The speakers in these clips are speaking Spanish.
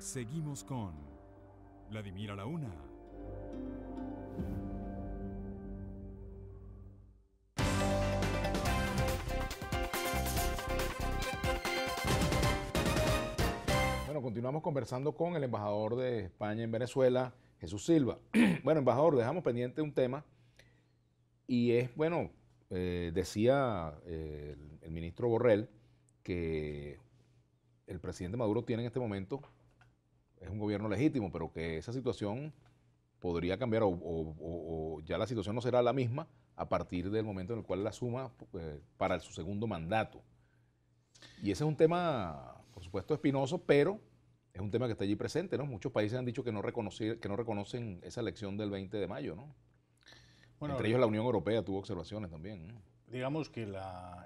Seguimos con Vladimir a la Una. Bueno, continuamos conversando con el embajador de España en Venezuela, Jesús Silva. Bueno, embajador, dejamos pendiente un tema y es, bueno, decía el ministro Borrell que el presidente Maduro tiene en este momento, es un gobierno legítimo, pero que esa situación podría cambiar o ya la situación no será la misma a partir del momento en el cual él asuma para su segundo mandato. Y ese es un tema, por supuesto, espinoso, pero es un tema que está allí presente, ¿no? Muchos países han dicho que no reconocen esa elección del 20 de mayo, ¿no? Bueno, Entre ellos la Unión Europea tuvo observaciones también, ¿no? digamos que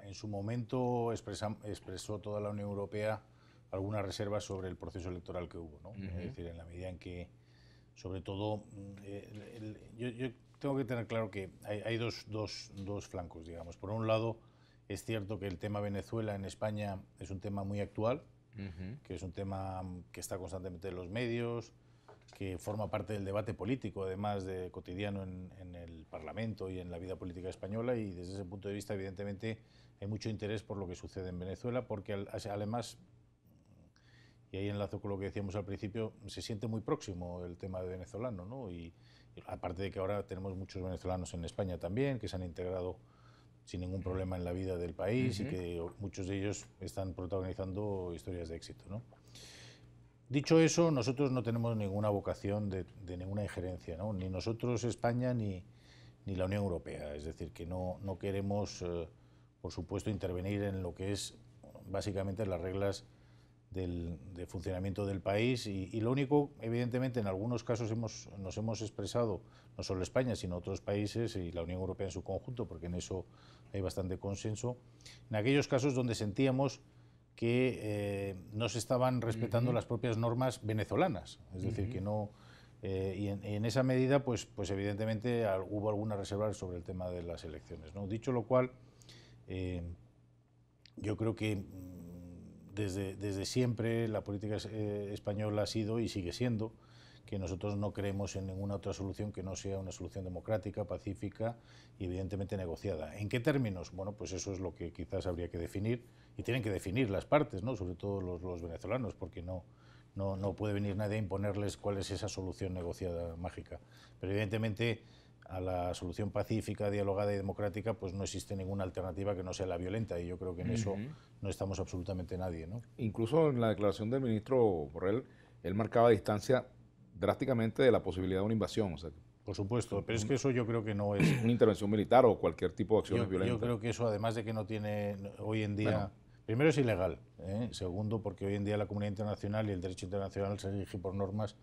en su momento expresó toda la Unión Europea algunas reservas sobre el proceso electoral que hubo, ¿no? Es decir, en la medida en que, sobre todo, yo tengo que tener claro que hay dos flancos, digamos. Por un lado, es cierto que el tema Venezuela en España es un tema muy actual, que es un tema que está constantemente en los medios, que forma parte del debate político, además de cotidiano en el Parlamento y en la vida política española, y desde ese punto de vista, evidentemente, hay mucho interés por lo que sucede en Venezuela, porque además, y ahí enlazo con lo que decíamos al principio, se siente muy próximo el tema de venezolano, ¿no? Y aparte de que ahora tenemos muchos venezolanos en España también, que se han integrado sin ningún problema en la vida del país y que muchos de ellos están protagonizando historias de éxito, ¿no? Dicho eso, nosotros no tenemos ninguna vocación de ninguna injerencia, ¿no? Ni nosotros, España, ni la Unión Europea. Es decir, que no queremos, por supuesto, intervenir en lo que es básicamente las reglas de funcionamiento del país y lo único, evidentemente, en algunos casos nos hemos expresado, no solo España, sino otros países y la Unión Europea en su conjunto, porque en eso hay bastante consenso, en aquellos casos donde sentíamos que no se estaban respetando las propias normas venezolanas, es decir, que no... y en esa medida, pues evidentemente hubo algunas reservas sobre el tema de las elecciones, ¿no? Dicho lo cual, yo creo que desde siempre la política española ha sido y sigue siendo que nosotros no creemos en ninguna otra solución que no sea una solución democrática, pacífica y evidentemente negociada. ¿En qué términos? Bueno, pues eso es lo que quizás habría que definir y tienen que definir las partes, ¿no? Sobre todo los venezolanos, porque no puede venir nadie a imponerles cuál es esa solución negociada mágica. Pero evidentemente a la solución pacífica, dialogada y democrática, pues no existe ninguna alternativa que no sea la violenta y yo creo que en eso no estamos absolutamente nadie, ¿no? Incluso en la declaración del ministro Borrell, él marcaba distancia drásticamente de la posibilidad de una invasión, o sea, por supuesto, pero es que eso yo creo que no es... una intervención militar o cualquier tipo de acciones violentas. Yo creo que eso, además de que no tiene hoy en día... Bueno. Primero es ilegal, ¿eh? Segundo, porque hoy en día la comunidad internacional y el derecho internacional se rige por normas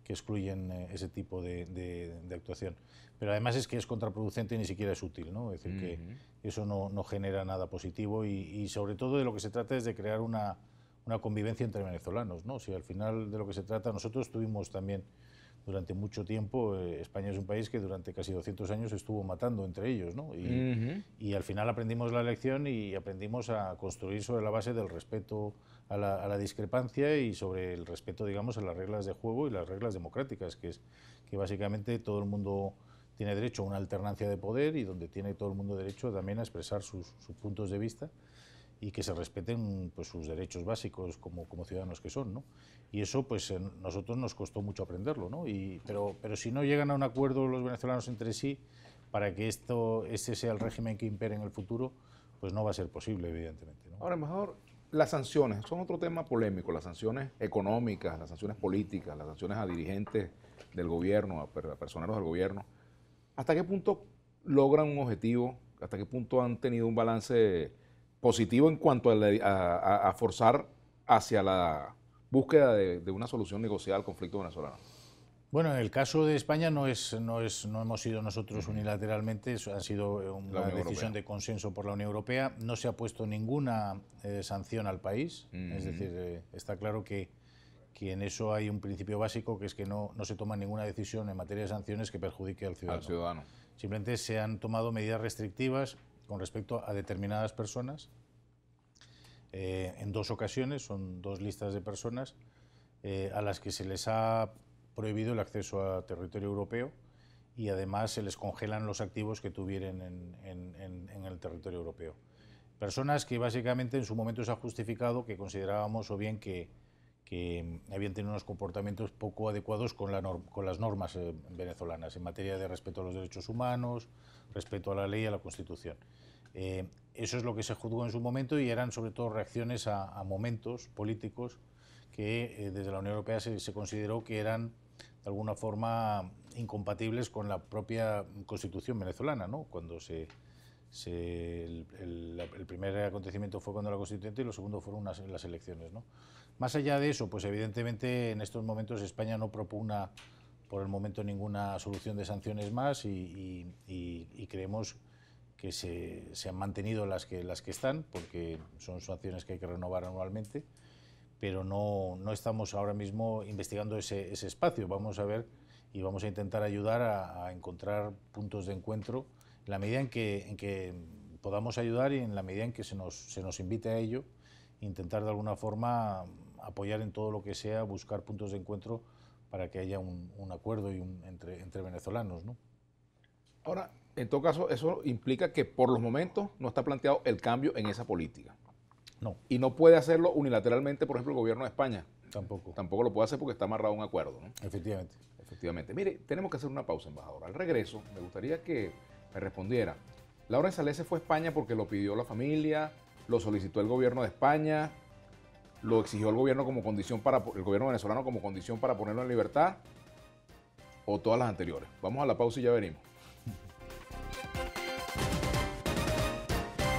que excluyen ese tipo de actuación. Pero además es que es contraproducente y ni siquiera es útil, ¿no? Es decir, que eso no genera nada positivo y sobre todo de lo que se trata es de crear una convivencia entre venezolanos, ¿no? Si al final de lo que se trata, nosotros tuvimos también durante mucho tiempo, España es un país que durante casi 200 años estuvo matando entre ellos, ¿no? Y al final aprendimos la lección y aprendimos a construir sobre la base del respeto a la discrepancia y sobre el respeto, digamos, a las reglas de juego y las reglas democráticas, que es que básicamente todo el mundo tiene derecho a una alternancia de poder y donde tiene todo el mundo derecho también a expresar sus puntos de vista y que se respeten pues, sus derechos básicos como ciudadanos que son, ¿no? Y eso pues a nosotros nos costó mucho aprenderlo, ¿no? Pero si no llegan a un acuerdo los venezolanos entre sí para que ese sea el régimen que impere en el futuro, pues no va a ser posible, evidentemente, ¿no? Ahora, mejor, las sanciones son otro tema polémico, las sanciones económicas, las sanciones políticas, las sanciones a dirigentes del gobierno, a personeros del gobierno. ¿Hasta qué punto logran un objetivo? ¿Hasta qué punto han tenido un balance positivo en cuanto a forzar hacia la búsqueda de una solución negociada al conflicto venezolano? Bueno, en el caso de España no hemos sido nosotros unilateralmente, ha sido una decisión de consenso por la Unión Europea. No se ha puesto ninguna sanción al país, es decir, está claro que en eso hay un principio básico, que es que no se toma ninguna decisión en materia de sanciones que perjudique al ciudadano. Simplemente se han tomado medidas restrictivas con respecto a determinadas personas, en dos ocasiones, son dos listas de personas, a las que se les ha prohibido el acceso a territorio europeo y además se les congelan los activos que tuvieran en el territorio europeo. Personas que básicamente en su momento se ha justificado que considerábamos o bien que habían tenido unos comportamientos poco adecuados con las normas venezolanas en materia de respeto a los derechos humanos, respeto a la ley y a la Constitución. Eso es lo que se juzgó en su momento y eran sobre todo reacciones a momentos políticos que desde la Unión Europea se consideró que eran de alguna forma incompatibles con la propia Constitución venezolana, ¿no? Cuando el primer acontecimiento fue cuando la Constituyente y lo segundo fueron las elecciones, ¿no? Más allá de eso, pues evidentemente en estos momentos España no propugna por el momento ninguna solución de sanciones más y creemos que se han mantenido las que están, porque son sanciones que hay que renovar anualmente, pero no estamos ahora mismo investigando ese espacio. Vamos a ver y vamos a intentar ayudar a encontrar puntos de encuentro en la medida en que podamos ayudar y en la medida en que se nos invite a ello, intentar de alguna forma apoyar en todo lo que sea, buscar puntos de encuentro para que haya un acuerdo entre venezolanos, ¿no? Ahora, en todo caso, eso implica que por los momentos no está planteado el cambio en esa política. No. Y no puede hacerlo unilateralmente, por ejemplo, el gobierno de España. Tampoco. Tampoco lo puede hacer porque está amarrado a un acuerdo, ¿no? Efectivamente. Efectivamente. Mire, tenemos que hacer una pausa, embajador. Al regreso, me gustaría que me respondiera. Laura Saleh se fue a España porque lo pidió la familia, lo solicitó el gobierno de España, lo exigió el gobierno el gobierno venezolano como condición para ponerlo en libertad, o todas las anteriores. Vamos a la pausa y ya venimos.